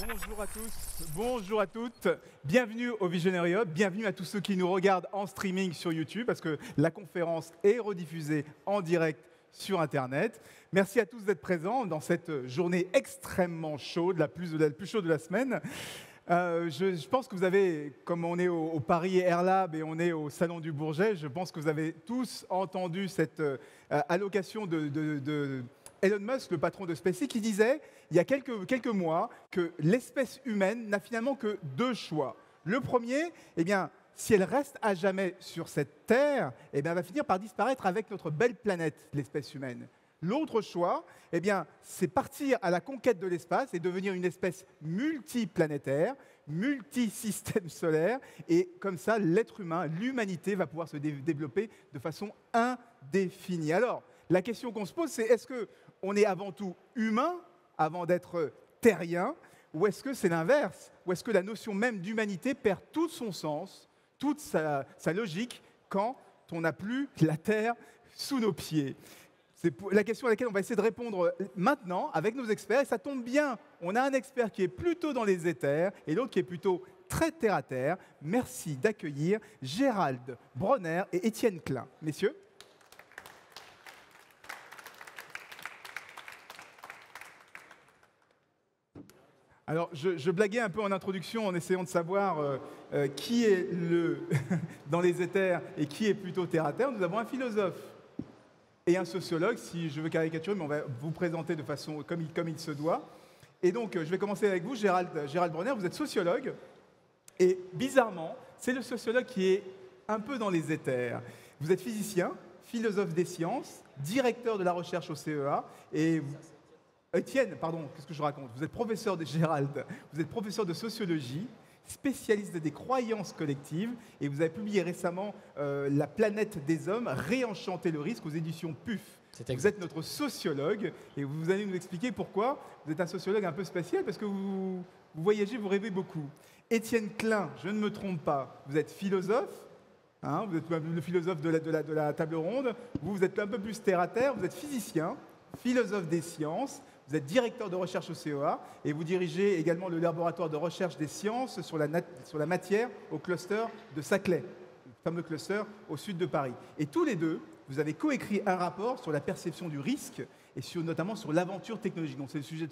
Bonjour à tous, bonjour à toutes, bienvenue au Visionary Hub, bienvenue à tous ceux qui nous regardent en streaming sur YouTube parce que la conférence est rediffusée en direct sur Internet. Merci à tous d'être présents dans cette journée extrêmement chaude, la plus chaude de la semaine. Je pense que vous avez, comme on est au Paris Air Lab et on est au Salon du Bourget, je pense que vous avez tous entendu cette allocation de Elon Musk, le patron de SpaceX, qui disait il y a quelques mois que l'espèce humaine n'a finalement que deux choix. Le premier, eh bien, si elle reste à jamais sur cette Terre, eh bien, elle va finir par disparaître avec notre belle planète, l'espèce humaine. L'autre choix, eh bien, c'est partir à la conquête de l'espace et devenir une espèce multiplanétaire, multisystème solaire, et comme ça, l'être humain, l'humanité va pouvoir se développer de façon indéfinie. Alors, la question qu'on se pose, c'est est-ce qu'on est avant tout humain avant d'être terrien, ou est-ce que c'est l'inverse? Ou est-ce que la notion même d'humanité perd tout son sens, toute sa logique, quand on n'a plus la Terre sous nos pieds? C'est la question à laquelle on va essayer de répondre maintenant avec nos experts. Et ça tombe bien, on a un expert qui est plutôt dans les éthers et l'autre qui est plutôt très terre à terre. Merci d'accueillir Gérald Bronner et Étienne Klein. Messieurs. Alors, je blaguais un peu en introduction en essayant de savoir qui est dans les éthers et qui est plutôt terre à terre. Nous avons un philosophe et un sociologue, si je veux caricaturer, mais on va vous présenter de façon comme il se doit. Et donc, je vais commencer avec vous, Gérald Bronner. Vous êtes sociologue, et bizarrement, c'est le sociologue qui est un peu dans les éthers. Vous êtes physicien, philosophe des sciences, directeur de la recherche au CEA, et Étienne, pardon, qu'est-ce que je raconte? Vous êtes professeur de Gérald, vous êtes professeur de sociologie, spécialiste des croyances collectives, et vous avez publié récemment La planète des hommes, réenchanter le risque aux éditions PUF. Vous êtes notre sociologue, et vous allez nous expliquer pourquoi vous êtes un sociologue un peu spécial, parce que vous voyagez, vous rêvez beaucoup. Étienne Klein, je ne me trompe pas, vous êtes philosophe, hein, vous êtes le philosophe de la table ronde, vous êtes un peu plus terre à terre, vous êtes physicien, philosophe des sciences. Vous êtes directeur de recherche au CEA et vous dirigez également le laboratoire de recherche des sciences sur la matière au cluster de Saclay, le fameux cluster au sud de Paris. Et tous les deux, vous avez coécrit un rapport sur la perception du risque et notamment sur l'aventure technologique. Donc c'est le sujet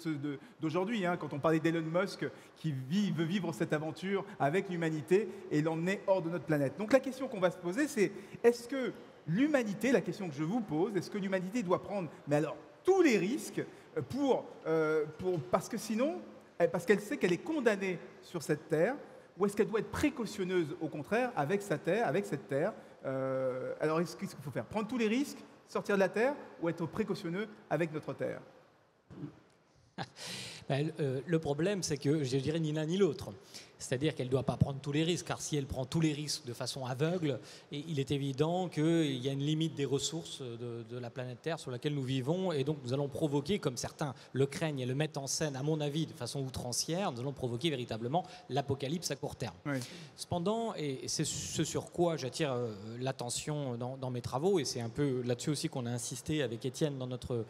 d'aujourd'hui, hein, quand on parlait d'Elon Musk qui veut vivre cette aventure avec l'humanité et l'emmener hors de notre planète. Donc la question qu'on va se poser, c'est est-ce que l'humanité, la question que je vous pose, est-ce que l'humanité doit prendre, mais alors, tous les risques parce que sinon, parce qu'elle sait qu'elle est condamnée sur cette terre, ou est-ce qu'elle doit être précautionneuse au contraire avec cette terre alors qu'est-ce qu'il faut faire? Prendre tous les risques, sortir de la terre, ou être précautionneux avec notre terre? Le problème, c'est que je dirais ni l'un ni l'autre. C'est-à-dire qu'elle ne doit pas prendre tous les risques, car si elle prend tous les risques de façon aveugle, il est évident qu'il y a une limite des ressources de la planète Terre sur laquelle nous vivons, et donc nous allons provoquer, comme certains le craignent et le mettent en scène, à mon avis, de façon outrancière, nous allons provoquer véritablement l'apocalypse à court terme. Oui. Cependant, et c'est ce sur quoi j'attire l'attention dans mes travaux, et c'est un peu là-dessus aussi qu'on a insisté avec Étienne dans notre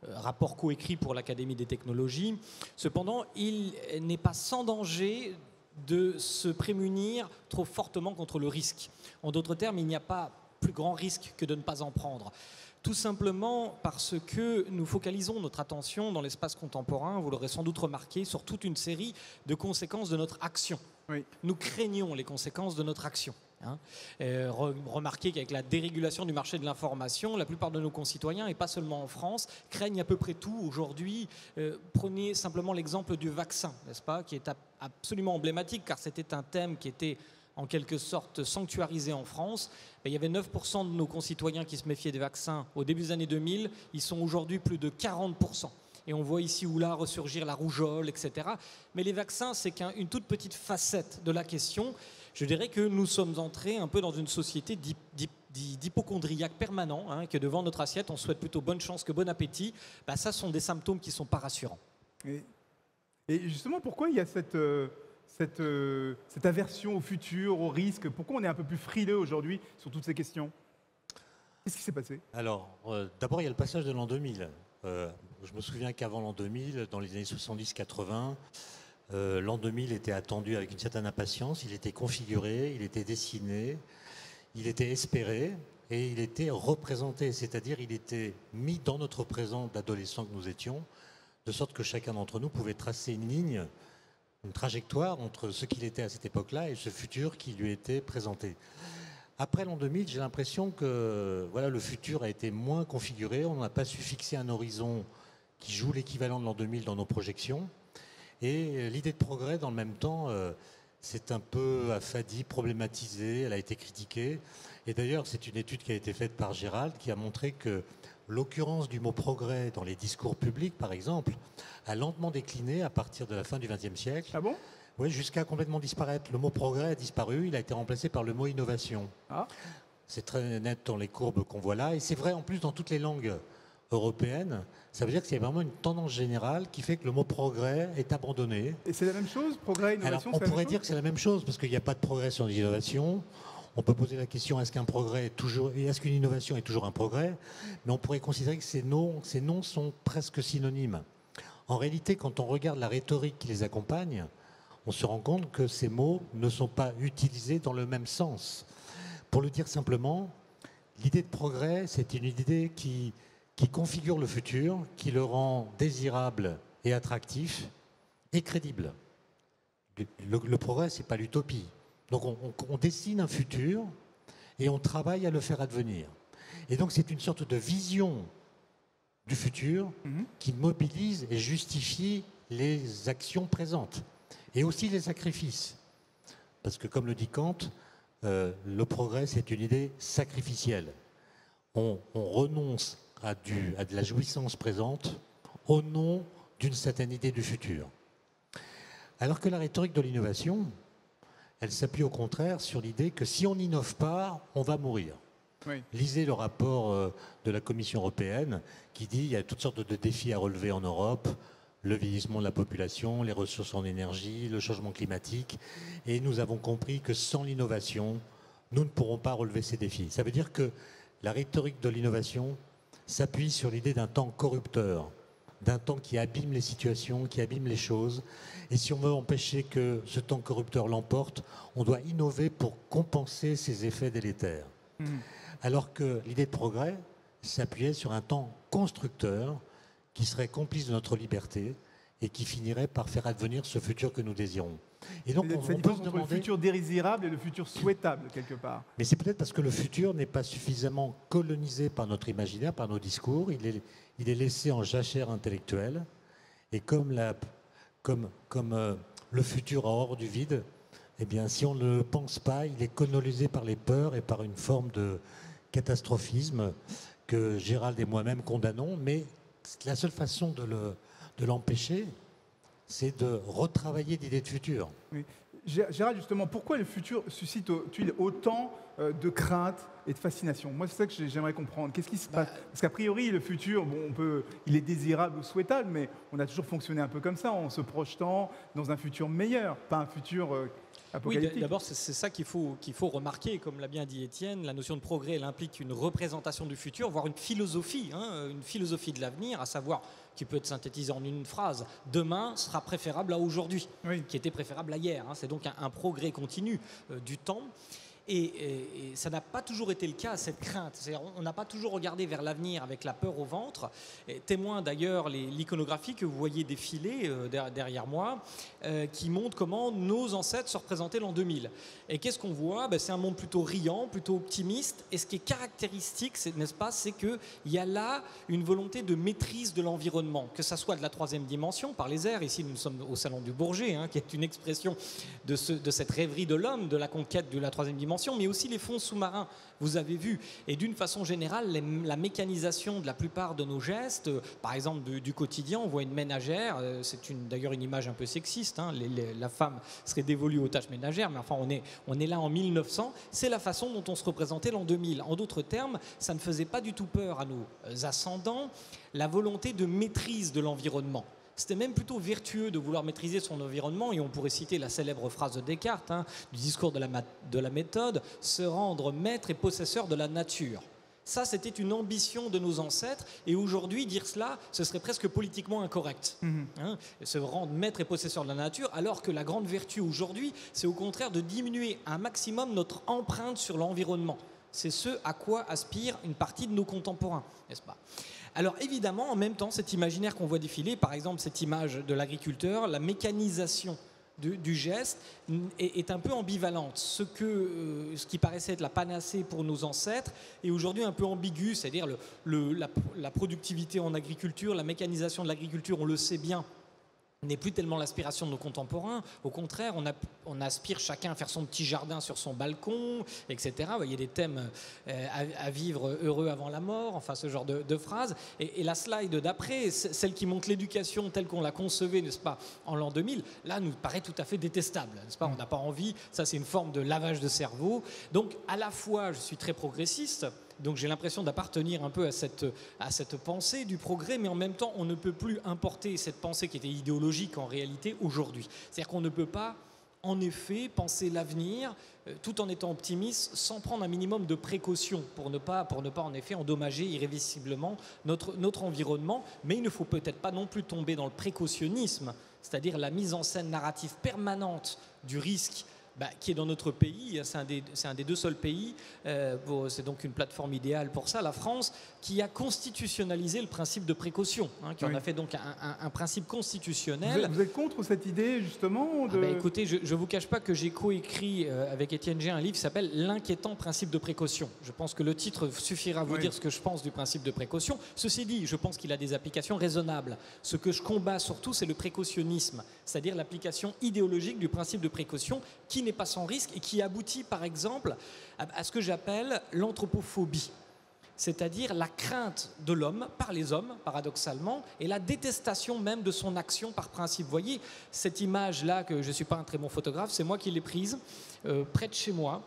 rapport coécrit pour l'Académie des technologies. Cependant, il n'est pas sans danger de se prémunir trop fortement contre le risque. En d'autres termes, il n'y a pas plus grand risque que de ne pas en prendre. Tout simplement parce que nous focalisons notre attention dans l'espace contemporain, vous l'aurez sans doute remarqué, sur toute une série de conséquences de notre action. Oui. Nous craignons les conséquences de notre action. Remarquez qu'avec la dérégulation du marché de l'information, la plupart de nos concitoyens, et pas seulement en France, craignent à peu près tout aujourd'hui. Prenez simplement l'exemple du vaccin, n'est-ce pas, qui est absolument emblématique, car c'était un thème qui était en quelque sorte sanctuarisé en France. Il y avait 9% de nos concitoyens qui se méfiaient des vaccins au début des années 2000, ils sont aujourd'hui plus de 40%. Et on voit ici ou là ressurgir la rougeole, etc. Mais les vaccins, c'est qu'une toute petite facette de la question. Je dirais que nous sommes entrés un peu dans une société d'hypocondriaque permanent, hein, que devant notre assiette, on souhaite plutôt bonne chance que bon appétit. Ça sont des symptômes qui ne sont pas rassurants. Et justement, pourquoi il y a cette aversion au futur, au risque? Pourquoi on est un peu plus frileux aujourd'hui sur toutes ces questions? Qu'est-ce qui s'est passé? Alors, d'abord, il y a le passage de l'an 2000. Je me souviens qu'avant l'an 2000, dans les années 70-80, L'an 2000 était attendu avec une certaine impatience, il était configuré, il était dessiné, il était espéré et il était représenté, c'est-à-dire il était mis dans notre présent d'adolescents que nous étions, de sorte que chacun d'entre nous pouvait tracer une ligne, une trajectoire entre ce qu'il était à cette époque-là et ce futur qui lui était présenté. Après l'an 2000, j'ai l'impression que voilà, le futur a été moins configuré, on n'a pas su fixer un horizon qui joue l'équivalent de l'an 2000 dans nos projections. Et l'idée de progrès, dans le même temps, c'est un peu affadie, problématisée, elle a été critiquée. Et d'ailleurs, c'est une étude qui a été faite par Gérald qui a montré que l'occurrence du mot progrès dans les discours publics, par exemple, a lentement décliné à partir de la fin du XXe siècle. Ah bon? Oui, jusqu'à complètement disparaître. Le mot progrès a disparu, il a été remplacé par le mot innovation. Ah. C'est très net dans les courbes qu'on voit là. Et c'est vrai en plus dans toutes les langues européenne, ça veut dire qu'il y a vraiment une tendance générale qui fait que le mot progrès est abandonné. Et c'est la même chose, progrès, innovation? Alors, on pourrait dire que c'est la même chose parce qu'il n'y a pas de progrès sans innovation. On peut poser la question, est-ce qu'un progrès est toujours, est-ce qu'une innovation est toujours un progrès? Mais on pourrait considérer que ces noms sont presque synonymes. En réalité, quand on regarde la rhétorique qui les accompagne, on se rend compte que ces mots ne sont pas utilisés dans le même sens. Pour le dire simplement, l'idée de progrès, c'est une idée qui configure le futur, qui le rend désirable et attractif et crédible. Le progrès, ce n'est pas l'utopie. Donc on dessine un futur et on travaille à le faire advenir. Et donc c'est une sorte de vision du futur qui mobilise et justifie les actions présentes et aussi les sacrifices. Parce que comme le dit Kant, le progrès, c'est une idée sacrificielle. On renonce à de la jouissance présente au nom d'une certaine idée du futur. Alors que la rhétorique de l'innovation, elle s'appuie au contraire sur l'idée que si on n'innove pas, on va mourir. Oui. Lisez le rapport de la Commission européenne qui dit qu'il y a toutes sortes de défis à relever en Europe, le vieillissement de la population, les ressources en énergie, le changement climatique, et nous avons compris que sans l'innovation, nous ne pourrons pas relever ces défis. Ça veut dire que la rhétorique de l'innovation s'appuie sur l'idée d'un temps corrupteur, d'un temps qui abîme les situations, qui abîme les choses. Et si on veut empêcher que ce temps corrupteur l'emporte, on doit innover pour compenser ces effets délétères. Alors que l'idée de progrès s'appuyait sur un temps constructeur qui serait complice de notre liberté et qui finirait par faire advenir ce futur que nous désirons. Et donc, on peut se demander... le futur désirable et le futur souhaitable, quelque part. Mais c'est peut-être parce que le futur n'est pas suffisamment colonisé par notre imaginaire, par nos discours. Il est laissé en jachère intellectuelle. Et comme le futur a hors du vide, eh bien, si on ne le pense pas, il est colonisé par les peurs et par une forme de catastrophisme que Gérald et moi-même condamnons. Mais la seule façon de l'empêcher, c'est de retravailler l'idée de futur. Oui. Gérald, justement, pourquoi le futur suscite-t-il autant de crainte et de fascination? Moi, c'est ça que j'aimerais comprendre. Qu'est-ce qui se passe? Parce qu'a priori, le futur, bon, il est désirable ou souhaitable, mais on a toujours fonctionné un peu comme ça, en se projetant dans un futur meilleur, pas un futur apocalyptique. Oui, d'abord, c'est ça qu'il faut remarquer. Comme l'a bien dit Étienne, la notion de progrès, elle implique une représentation du futur, voire une philosophie de l'avenir, à savoir, qui peut être synthétisée en une phrase, demain sera préférable à aujourd'hui, oui, qui était préférable à hier. C'est donc un progrès continu du temps. Et ça n'a pas toujours été le cas, cette crainte. On n'a pas toujours regardé vers l'avenir avec la peur au ventre. Témoin d'ailleurs l'iconographie que vous voyez défiler derrière moi, qui montre comment nos ancêtres se représentaient l'an 2000. Et qu'est-ce qu'on voit? C'est un monde plutôt riant, plutôt optimiste. Et ce qui est caractéristique, n'est-ce pas, c'est qu'il y a là une volonté de maîtrise de l'environnement, que ça soit de la troisième dimension, par les airs. Ici, nous sommes au Salon du Bourget, qui est une expression de cette rêverie de l'homme, de la conquête de la troisième dimension, mais aussi les fonds sous-marins, vous avez vu. Et d'une façon générale, la mécanisation de la plupart de nos gestes, par exemple du quotidien, on voit une ménagère, c'est d'ailleurs une image un peu sexiste, la femme serait dévolue aux tâches ménagères, mais enfin on est là en 1900, c'est la façon dont on se représentait l'an 2000. En d'autres termes, ça ne faisait pas du tout peur à nos ascendants, la volonté de maîtrise de l'environnement. C'était même plutôt vertueux de vouloir maîtriser son environnement, et on pourrait citer la célèbre phrase de Descartes, du discours de la méthode, se rendre maître et possesseur de la nature. Ça, c'était une ambition de nos ancêtres. Et aujourd'hui, dire cela, ce serait presque politiquement incorrect. Hein, se rendre maître et possesseur de la nature, alors que la grande vertu aujourd'hui, c'est au contraire de diminuer un maximum notre empreinte sur l'environnement. C'est ce à quoi aspire une partie de nos contemporains, n'est-ce pas? Alors évidemment, en même temps, cet imaginaire qu'on voit défiler, par exemple cette image de l'agriculteur, la mécanisation du geste est un peu ambivalente. Ce qui paraissait être la panacée pour nos ancêtres est aujourd'hui un peu ambigu, c'est-à-dire la productivité en agriculture, la mécanisation de l'agriculture, on le sait bien, n'est plus tellement l'aspiration de nos contemporains. Au contraire, on aspire chacun à faire son petit jardin sur son balcon, etc. Vous voyez des thèmes à vivre heureux avant la mort, enfin ce genre de phrases. Et la slide d'après, celle qui montre l'éducation telle qu'on l'a concevée, n'est-ce pas, en l'an 2000, là nous paraît tout à fait détestable, n'est-ce pas? On n'a pas envie, ça c'est une forme de lavage de cerveau. Donc à la fois, je suis très progressiste, donc j'ai l'impression d'appartenir un peu à cette pensée du progrès, mais en même temps, on ne peut plus importer cette pensée qui était idéologique en réalité aujourd'hui. C'est-à-dire qu'on ne peut pas, en effet, penser l'avenir tout en étant optimiste, sans prendre un minimum de précautions pour ne pas en effet endommager irréversiblement notre environnement. Mais il ne faut peut-être pas non plus tomber dans le précautionnisme, c'est-à-dire la mise en scène narrative permanente du risque qui est dans notre pays. C'est un des deux seuls pays, c'est donc une plateforme idéale pour ça, la France, qui a constitutionnalisé le principe de précaution, qui en a fait donc un principe constitutionnel. Vous êtes contre cette idée, justement de... Écoutez, je ne vous cache pas que j'ai coécrit avec Étienne Gé un livre qui s'appelle « L'inquiétant principe de précaution ». Je pense que le titre suffira à vous dire ce que je pense du principe de précaution. Ceci dit, je pense qu'il a des applications raisonnables. Ce que je combats surtout, c'est le précautionnisme, c'est-à-dire l'application idéologique du principe de précaution qui n'est pas sans risque et qui aboutit par exemple à ce que j'appelle l'anthropophobie, c'est-à-dire la crainte de l'homme par les hommes, paradoxalement, et la détestation même de son action par principe. Vous voyez, cette image-là, que je ne suis pas un très bon photographe, c'est moi qui l'ai prise, près de chez moi,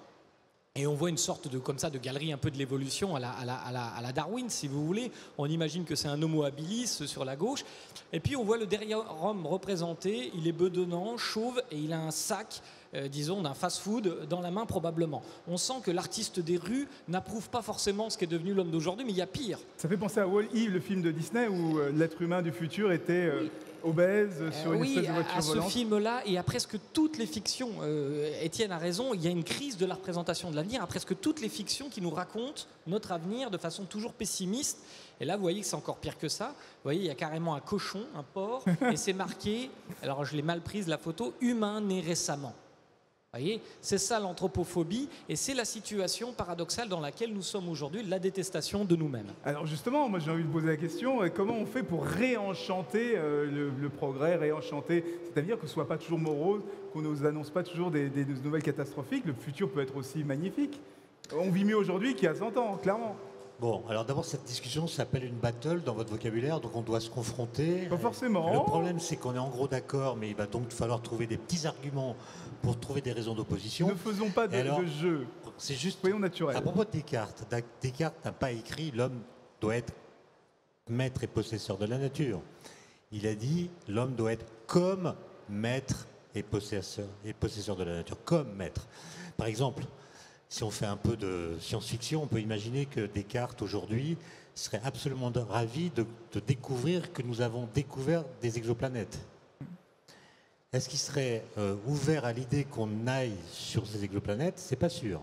et on voit une sorte de galerie un peu de l'évolution à la Darwin, si vous voulez. On imagine que c'est un homo habilis sur la gauche, et puis on voit le derrière homme représenté, il est bedonnant, chauve, et il a un sac, disons, d'un fast-food dans la main probablement. On sent que l'artiste des rues n'approuve pas forcément ce qu'est devenu l'homme d'aujourd'hui, mais il y a pire. Ça fait penser à Wall-E, le film de Disney, où l'être humain du futur était obèse sur une espèce de voiture volante. Ce film-là, et à presque toutes les fictions, Étienne a raison, il y a une crise de la représentation de l'avenir, à presque toutes les fictions qui nous racontent notre avenir de façon toujours pessimiste. Et là, vous voyez que c'est encore pire que ça. Vous voyez, il y a carrément un cochon, un porc, et c'est marqué, alors je l'ai mal prise la photo, humain né récemment. Vous voyez, c'est ça l'anthropophobie, et c'est la situation paradoxale dans laquelle nous sommes aujourd'hui, la détestation de nous-mêmes. Alors justement, moi j'ai envie de poser la question, comment on fait pour réenchanter le progrès, réenchanter, c'est-à-dire que ce ne soit pas toujours morose, qu'on ne nous annonce pas toujours des nouvelles catastrophiques, le futur peut être aussi magnifique. On vit mieux aujourd'hui qu'il y a 100 ans, clairement. Bon, alors d'abord, cette discussion s'appelle une battle dans votre vocabulaire, donc on doit se confronter. Pas forcément. Le problème, c'est qu'on est en gros d'accord, mais il va donc falloir trouver des petits arguments pour trouver des raisons d'opposition. Ne faisons pas de jeu. C'est juste. Soyons naturels. À propos de Descartes, Descartes n'a pas écrit l'homme doit être maître et possesseur de la nature. Il a dit l'homme doit être comme maître et possesseur de la nature, comme maître. Par exemple, si on fait un peu de science-fiction, on peut imaginer que Descartes, aujourd'hui, serait absolument ravi de découvrir que nous avons découvert des exoplanètes. Est-ce qu'il serait ouvert à l'idée qu'on aille sur ces exoplanètes? C'est pas sûr.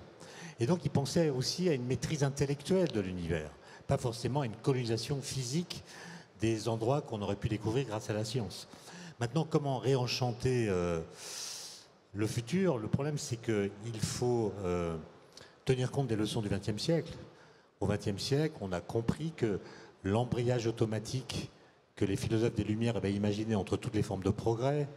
Et donc, il pensait aussi à une maîtrise intellectuelle de l'univers, pas forcément à une colonisation physique des endroits qu'on aurait pu découvrir grâce à la science. Maintenant, comment réenchanter le futur? Le problème, c'est qu'il faut tenir compte des leçons du XXe siècle. Au XXe siècle, on a compris que l'embrayage automatique que les philosophes des Lumières avaient imaginé entre toutes les formes de progrès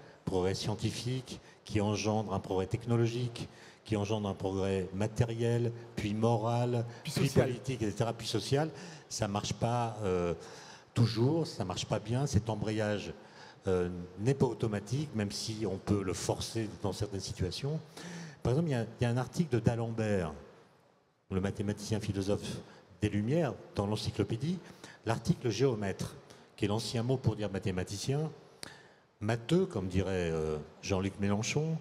scientifique, qui engendre un progrès technologique, qui engendre un progrès matériel, puis moral, puis politique, etc., puis social, ça ne marche pas toujours, ça ne marche pas bien. Cet embrayage n'est pas automatique, même si on peut le forcer dans certaines situations. Par exemple, il y a un article de D'Alembert, le mathématicien philosophe des Lumières, dans l'encyclopédie, l'article géomètre, qui est l'ancien mot pour dire mathématicien, matheux, comme dirait Jean-Luc Mélenchon.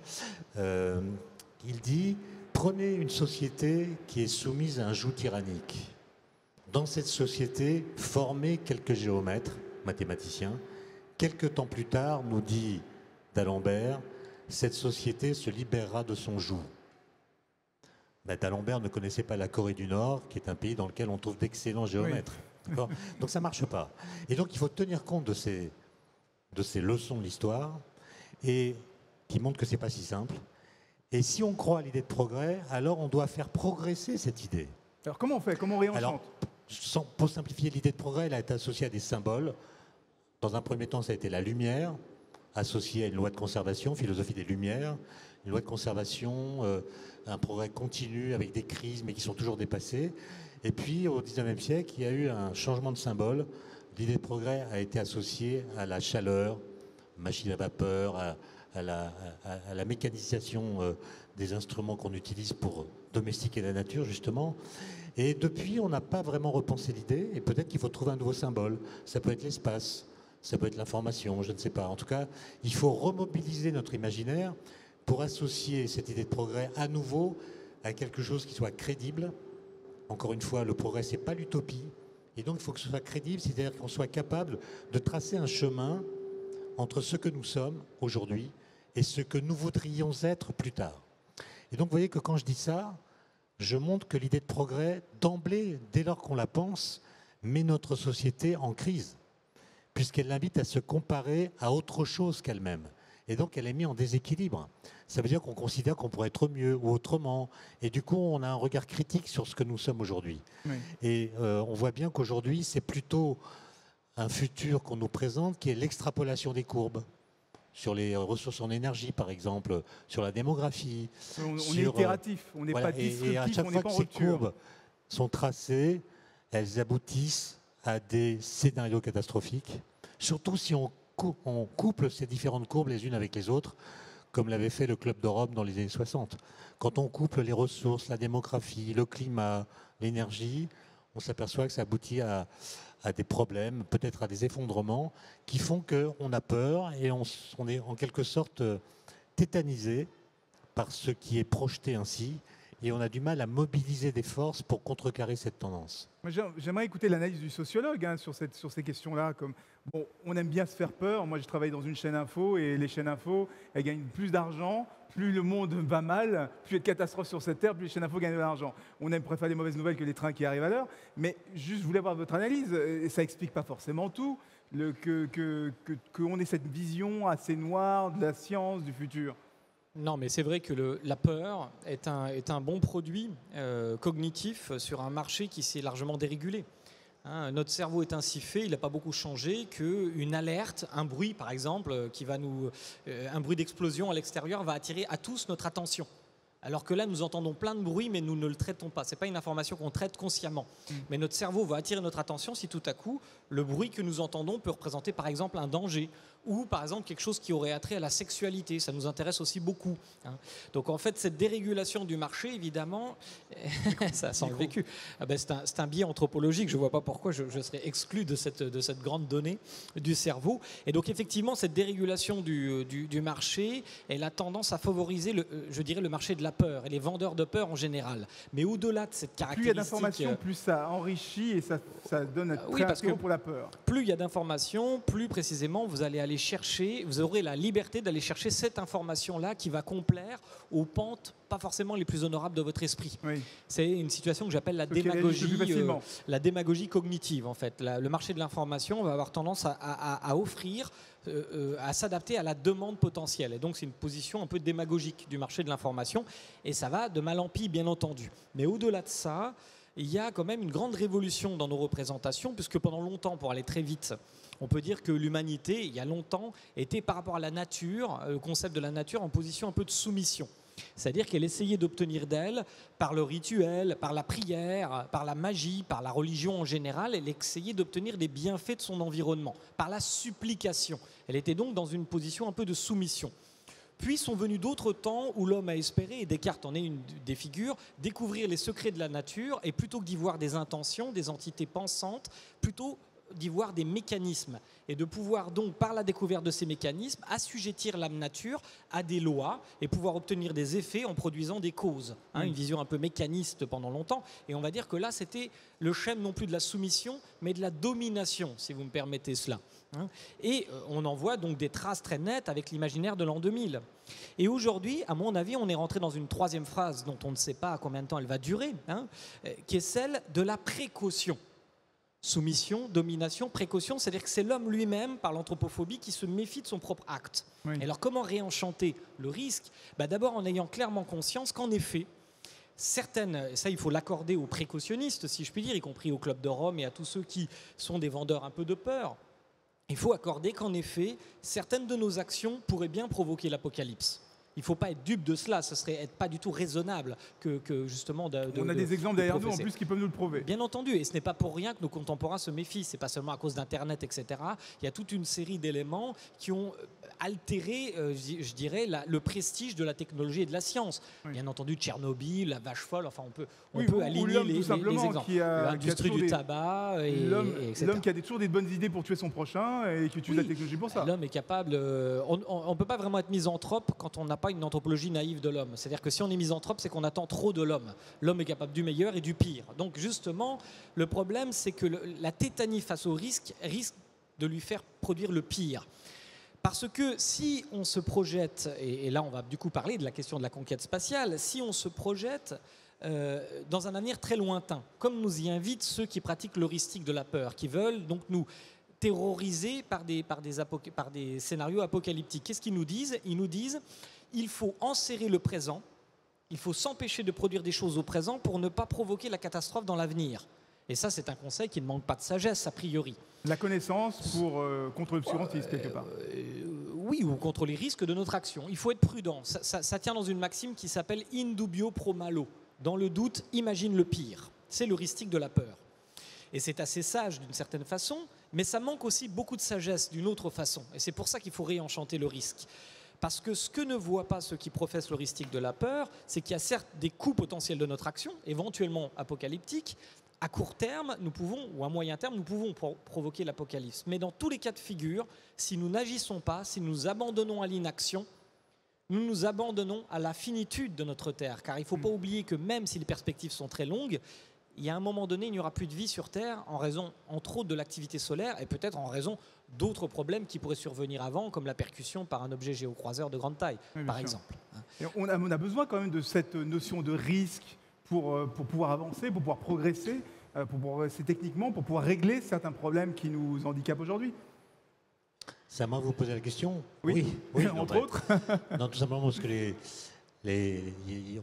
Il dit « Prenez une société qui est soumise à un joug tyrannique. dans cette société, former quelques géomètres, mathématiciens. Quelques temps plus tard, nous dit d'Alembert, cette société se libérera de son joug. D'Alembert ne connaissait pas la Corée du Nord, qui est un pays dans lequel on trouve d'excellents géomètres. Oui. Donc ça ne marche pas. Et donc il faut tenir compte de ces leçons de l'histoire, et qui montrent que ce n'est pas si simple. Et si on croit à l'idée de progrès, alors on doit faire progresser cette idée. Alors comment on fait? Comment on réenchante? Alors, pour simplifier, l'idée de progrès, elle a été associée à des symboles. Dans un premier temps, ça a été la lumière, associée à une loi de conservation, philosophie des Lumières, une loi de conservation, un progrès continu avec des crises, mais qui sont toujours dépassées. Et puis, au XIXe siècle, il y a eu un changement de symbole. L'idée de progrès a été associée à la chaleur, machine à vapeur, à la mécanisation des instruments qu'on utilise pour domestiquer la nature, justement. Et depuis, on n'a pas vraiment repensé l'idée, et peut-être qu'il faut trouver un nouveau symbole. Ça peut être l'espace, ça peut être l'information, je ne sais pas. En tout cas, il faut remobiliser notre imaginaire pour associer cette idée de progrès à nouveau à quelque chose qui soit crédible. Encore une fois, le progrès, ce n'est pas l'utopie. Et donc, il faut que ce soit crédible, c'est-à-dire qu'on soit capable de tracer un chemin entre ce que nous sommes aujourd'hui et ce que nous voudrions être plus tard. Et donc, vous voyez que quand je dis ça, je montre que l'idée de progrès, d'emblée, dès lors qu'on la pense, met notre société en crise, puisqu'elle l'invite à se comparer à autre chose qu'elle-même. Et donc, elle est mise en déséquilibre. Ça veut dire qu'on considère qu'on pourrait être mieux ou autrement. Et du coup, on a un regard critique sur ce que nous sommes aujourd'hui. Oui. Et on voit bien qu'aujourd'hui, c'est plutôt un futur qu'on nous présente qui est l'extrapolation des courbes. Sur les ressources en énergie, par exemple, sur la démographie. On est itératif, on n'est pas disruptif, et à chaque fois que ces courbes sont tracées, elles aboutissent à des scénarios catastrophiques. Surtout si on couple ces différentes courbes les unes avec les autres, comme l'avait fait le Club de Rome dans les années 60. Quand on couple les ressources, la démographie, le climat, l'énergie, on s'aperçoit que ça aboutit à des problèmes, peut-être à des effondrements, qui font qu'on a peur et on est en quelque sorte tétanisé par ce qui est projeté ainsi, et on a du mal à mobiliser des forces pour contrecarrer cette tendance. J'aimerais écouter l'analyse du sociologue sur ces questions-là. Bon, on aime bien se faire peur. Moi, je travaille dans une chaîne info, et les chaînes info, elles gagnent plus d'argent. Plus le monde va mal, plus il y a de catastrophes sur cette terre, plus les chaînes info gagnent de l'argent. On aime préférer les mauvaises nouvelles que les trains qui arrivent à l'heure. Mais juste, je voulais avoir votre analyse. Et ça n'explique pas forcément tout, qu'on ait cette vision assez noire de la science, du futur. Non, mais c'est vrai que la peur est un bon produit cognitif sur un marché qui s'est largement dérégulé. Hein, notre cerveau est ainsi fait, il n'a pas beaucoup changé, qu'une alerte, un bruit par exemple, un bruit d'explosion à l'extérieur va attirer à tous notre attention. Alors que là, nous entendons plein de bruits, mais nous ne le traitons pas. Ce n'est pas une information qu'on traite consciemment. Mais notre cerveau va attirer notre attention si tout à coup, le bruit que nous entendons peut représenter par exemple un danger, ou par exemple quelque chose qui aurait attrait à la sexualité. Ça nous intéresse aussi beaucoup. Hein. Donc en fait, cette dérégulation du marché, évidemment, ça sent le vécu. Ah ben, c'est un biais anthropologique. Je ne vois pas pourquoi je serais exclu de cette grande donnée du cerveau. Et donc effectivement, cette dérégulation du marché, elle a tendance à favoriser, je dirais, le marché de la peur et les vendeurs de peur en général. Mais au-delà de cette caractéristique... Plus il y a d'informations, plus ça enrichit et ça donne un très pour la peur. Plus il y a d'informations, plus précisément vous aurez la liberté d'aller chercher cette information-là qui va complaire aux pentes pas forcément les plus honorables de votre esprit. Oui. C'est une situation que j'appelle la démagogie cognitive en fait. Le marché de l'information va avoir tendance à offrir, à s'adapter à la demande potentielle. Et donc c'est une position un peu démagogique du marché de l'information et ça va de mal en pis bien entendu. Mais au-delà de ça, il y a quand même une grande révolution dans nos représentations puisque pendant longtemps, pour aller très vite, on peut dire que l'humanité, il y a longtemps, était par rapport à la nature, le concept de la nature, en position un peu de soumission. C'est-à-dire qu'elle essayait d'obtenir d'elle, par le rituel, par la prière, par la magie, par la religion en général, elle essayait d'obtenir des bienfaits de son environnement, par la supplication. Elle était donc dans une position un peu de soumission. Puis sont venus d'autres temps où l'homme a espéré, et Descartes en est une des figures, découvrir les secrets de la nature et plutôt que d'y voir des intentions, des entités pensantes, plutôt d'y voir des mécanismes et de pouvoir donc, par la découverte de ces mécanismes, assujettir l'âme nature à des lois et pouvoir obtenir des effets en produisant des causes. Une vision un peu mécaniste pendant longtemps. Et on va dire que là, c'était le schème non plus de la soumission, mais de la domination, si vous me permettez cela. Et on en voit donc des traces très nettes avec l'imaginaire de l'an 2000. Et aujourd'hui, à mon avis, on est rentré dans une troisième phase dont on ne sait pas combien de temps elle va durer, qui est celle de la précaution. Soumission, domination, précaution, c'est-à-dire que c'est l'homme lui-même, par l'anthropophobie, qui se méfie de son propre acte. Oui. Et alors comment réenchanter le risque ? D'abord en ayant clairement conscience qu'en effet, certaines, ça il faut l'accorder aux précautionnistes, si je puis dire, y compris au Club de Rome et à tous ceux qui sont des vendeurs un peu de peur, il faut accorder qu'en effet, certaines de nos actions pourraient bien provoquer l'apocalypse. Il ne faut pas être dupe de cela, ce serait être pas du tout raisonnable que justement on a des exemples derrière nous en plus qui peuvent nous le prouver. Bien entendu, et ce n'est pas pour rien que nos contemporains se méfient, ce n'est pas seulement à cause d'Internet, etc. Il y a toute une série d'éléments qui ont altéré, je dirais, le prestige de la technologie et de la science. Oui. Bien entendu, Tchernobyl, la vache folle, enfin on peut aligner les exemples. L'industrie du tabac, l'homme qui a toujours des bonnes idées pour tuer son prochain et qui utilise la technologie pour ça. L'homme est capable, on ne peut pas vraiment être misanthrope quand on n'a pas une anthropologie naïve de l'homme. C'est-à-dire que si on est misanthrope, c'est qu'on attend trop de l'homme. L'homme est capable du meilleur et du pire. Donc justement, le problème, c'est que la tétanie face au risque de lui faire produire le pire. Parce que si on se projette, et là on va du coup parler de la question de la conquête spatiale, si on se projette dans un avenir très lointain, comme nous y invitent ceux qui pratiquent l'heuristique de la peur, qui veulent donc nous terrorisés par des scénarios apocalyptiques. Qu'est-ce qu'ils nous disent ? Ils nous disent il faut enserrer le présent, il faut s'empêcher de produire des choses au présent pour ne pas provoquer la catastrophe dans l'avenir. Et ça, c'est un conseil qui ne manque pas de sagesse, a priori. La connaissance contre l'obscurantisme, quelque part. Oui, ou contre les risques de notre action. Il faut être prudent. Ça tient dans une maxime qui s'appelle « in dubio pro malo ». Dans le doute, imagine le pire. C'est l'heuristique de la peur. Et c'est assez sage d'une certaine façon, mais ça manque aussi beaucoup de sagesse d'une autre façon. Et c'est pour ça qu'il faut réenchanter le risque. Parce que ce que ne voient pas ceux qui professent l'heuristique de la peur, c'est qu'il y a certes des coûts potentiels de notre action, éventuellement apocalyptiques. À court terme, nous pouvons, ou à moyen terme, nous pouvons provoquer l'apocalypse. Mais dans tous les cas de figure, si nous n'agissons pas, si nous abandonnons à l'inaction, nous nous abandonnons à la finitude de notre Terre. Car il ne faut pas oublier que même si les perspectives sont très longues, il y a un moment donné, il n'y aura plus de vie sur Terre en raison, entre autres, de l'activité solaire et peut-être en raison d'autres problèmes qui pourraient survenir avant, comme la percussion par un objet géocroiseur de grande taille, par exemple. Et on a besoin quand même de cette notion de risque pour pouvoir avancer, pour pouvoir progresser techniquement, pour pouvoir régler certains problèmes qui nous handicapent aujourd'hui. C'est à moi de vous poser la question ? Oui, entre autres. Non, tout simplement parce que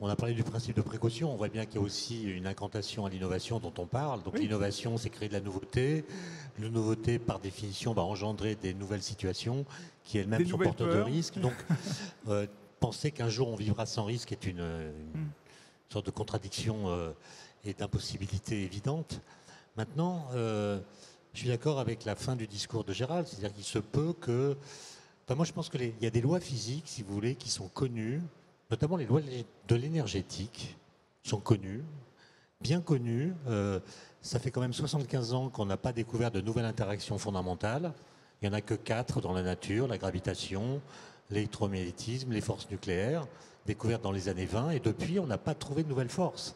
on a parlé du principe de précaution, on voit bien qu'il y a aussi une incantation à l'innovation dont on parle. Donc l'innovation, c'est créer de la nouveauté. La nouveauté, par définition, va engendrer des nouvelles situations qui elles-mêmes sont porteuses de risques. Donc penser qu'un jour on vivra sans risque est une sorte de contradiction et d'impossibilité évidente. Maintenant, je suis d'accord avec la fin du discours de Gérald, c'est-à-dire qu'il se peut que... moi je pense qu'il y a des lois physiques, si vous voulez, qui sont connues. Notamment les lois de l'énergétique sont connues, bien connues. Ça fait quand même 75 ans qu'on n'a pas découvert de nouvelles interactions fondamentales. Il n'y en a que 4 dans la nature, la gravitation, l'électromagnétisme, les forces nucléaires, découvertes dans les années 20. Et depuis, on n'a pas trouvé de nouvelles forces.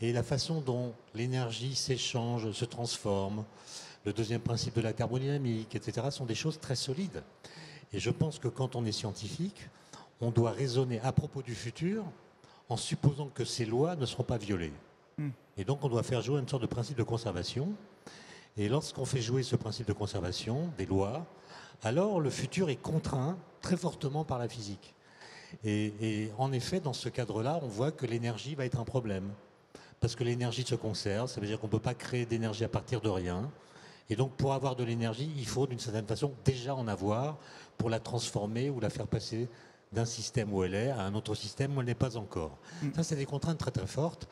Et la façon dont l'énergie s'échange, se transforme, le deuxième principe de la thermodynamique, etc., sont des choses très solides. Et je pense que quand on est scientifique, on doit raisonner à propos du futur en supposant que ces lois ne seront pas violées. Et donc on doit faire jouer une sorte de principe de conservation. Et lorsqu'on fait jouer ce principe de conservation, des lois, alors le futur est contraint très fortement par la physique. Et en effet, dans ce cadre-là, on voit que l'énergie va être un problème. Parce que l'énergie se conserve, ça veut dire qu'on ne peut pas créer d'énergie à partir de rien. Et donc pour avoir de l'énergie, il faut d'une certaine façon déjà en avoir pour la transformer ou la faire passer d'un système où elle est à un autre système où elle n'est pas encore. Ça, c'est des contraintes très très fortes.